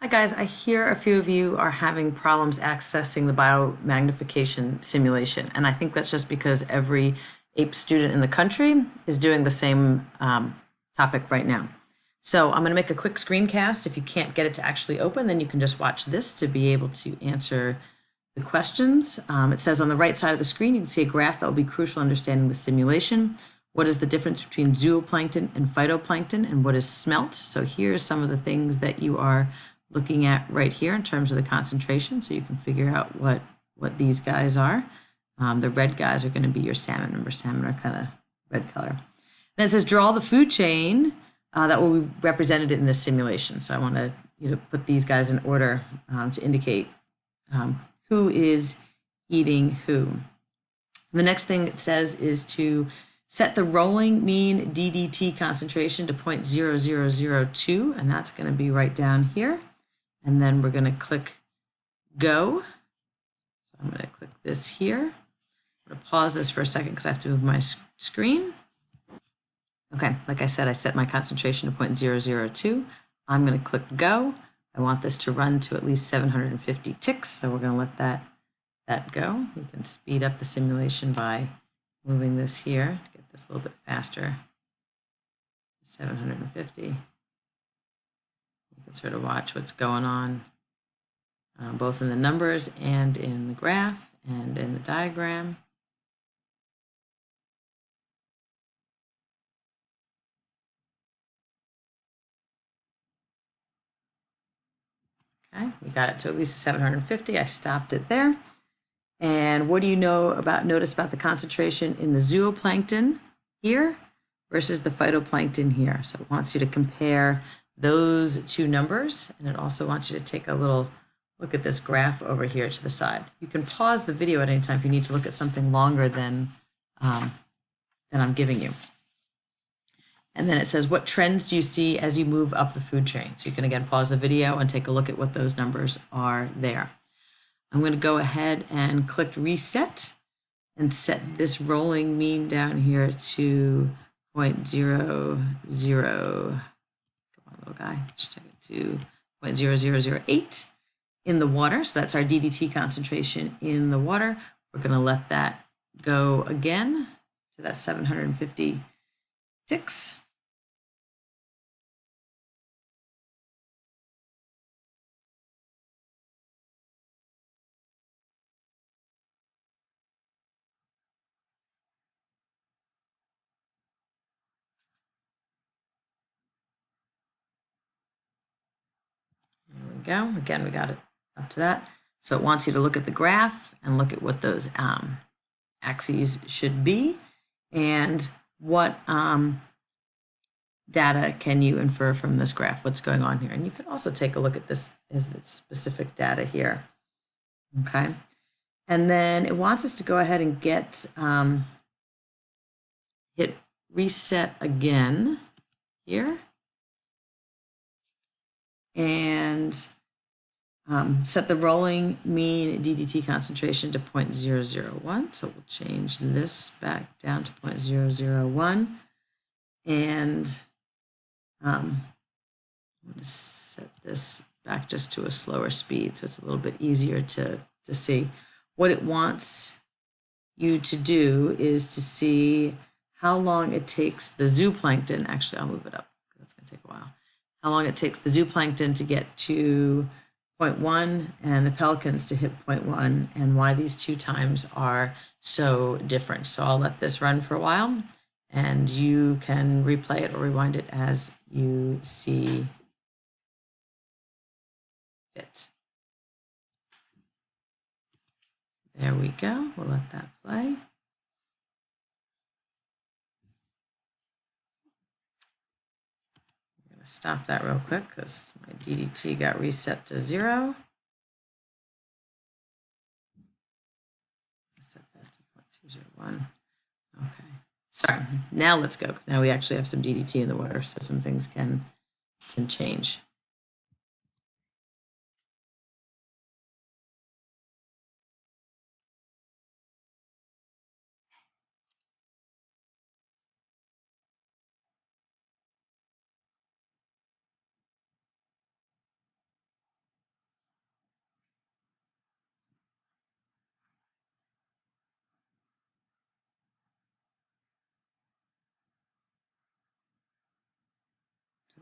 Hi guys, I hear a few of you are having problems accessing the biomagnification simulation, and I think that's just because every APE student in the country is doing the same topic right now. So I'm going to make a quick screencast. If you can't get it to actually open, then you can just watch this to be able to answer the questions. It says on the right side of the screen, you can see a graph that will be crucial in understanding the simulation. What is the difference between zooplankton and phytoplankton, and what is smelt? So here's some of the things that you are looking at right here in terms of the concentration, so you can figure out what these guys are. The red guys are going to be your salmon. Remember, salmon are kind of red color. Then it says draw the food chain that will be represented in this simulation. So I want to put these guys in order to indicate who is eating who. The next thing it says is to set the rolling mean DDT concentration to 0.0002, and that's going to be right down here. And then we're going to click go. So I'm going to click this here. I'm going to pause this for a second because I have to move my screen. Okay, like I said, I set my concentration to 0.002. I'm going to click go. I want this to run to at least 750 ticks, so we're going to let that go. We can speed up the simulation by moving this here to get this a little bit faster. 750. You can sort of watch what's going on, both in the numbers and in the graph and in the diagram. Okay, we got it to at least 750. I stopped it there. And what do you notice about the concentration in the zooplankton here versus the phytoplankton here? So it wants you to compare those two numbers, and it also wants you to take a little look at this graph over here to the side. You can pause the video at any time if you need to look at something longer than I'm giving you. And then it says, what trends do you see as you move up the food chain? So you can again pause the video and take a look at what those numbers are there. I'm going to go ahead and click reset and set this rolling mean down here to 0.00. Come on, little guy. Let's check it to 0.0008 in the water. So that's our DDT concentration in the water. We're going to let that go again to that 750 ticks. There we go. Again, we got it up to that. So it wants you to look at the graph and look at what those axes should be and what data can you infer from this graph, what's going on here. And you can also take a look at this as the specific data here. Okay. And then it wants us to go ahead and get hit reset again here. And set the rolling mean DDT concentration to 0.001. So we'll change this back down to 0.001. And I'm going to set this back just to a slower speed so it's a little bit easier to see. What it wants you to do is to see how long it takes the zooplankton, actually I'll move it up, that's going to take a while, how long it takes the zooplankton to get to 0.1 and the pelicans to hit 0.1 and why these two times are so different. So I'll let this run for a while and you can replay it or rewind it as you see fit. There we go. We'll let that play. I'm going to stop that real quick because my DDT got reset to 0. Set that to 0.201. Okay. Sorry. Now let's go because now we actually have some DDT in the water, so some things can change.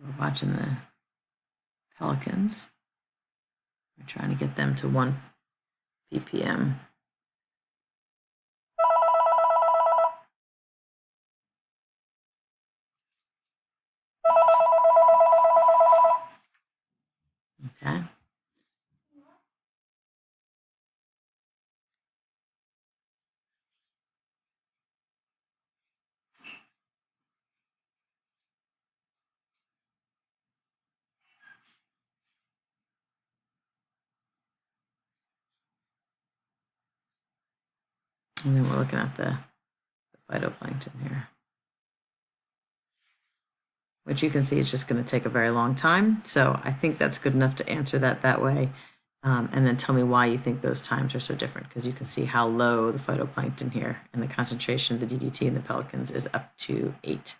We're watching the pelicans. We're trying to get them to 1 ppm. Okay. And then we're looking at the phytoplankton here, which you can see it's just going to take a very long time. So I think that's good enough to answer that way. And then tell me why you think those times are so different, because you can see how low the phytoplankton here and the concentration of the DDT in the pelicans is up to 8.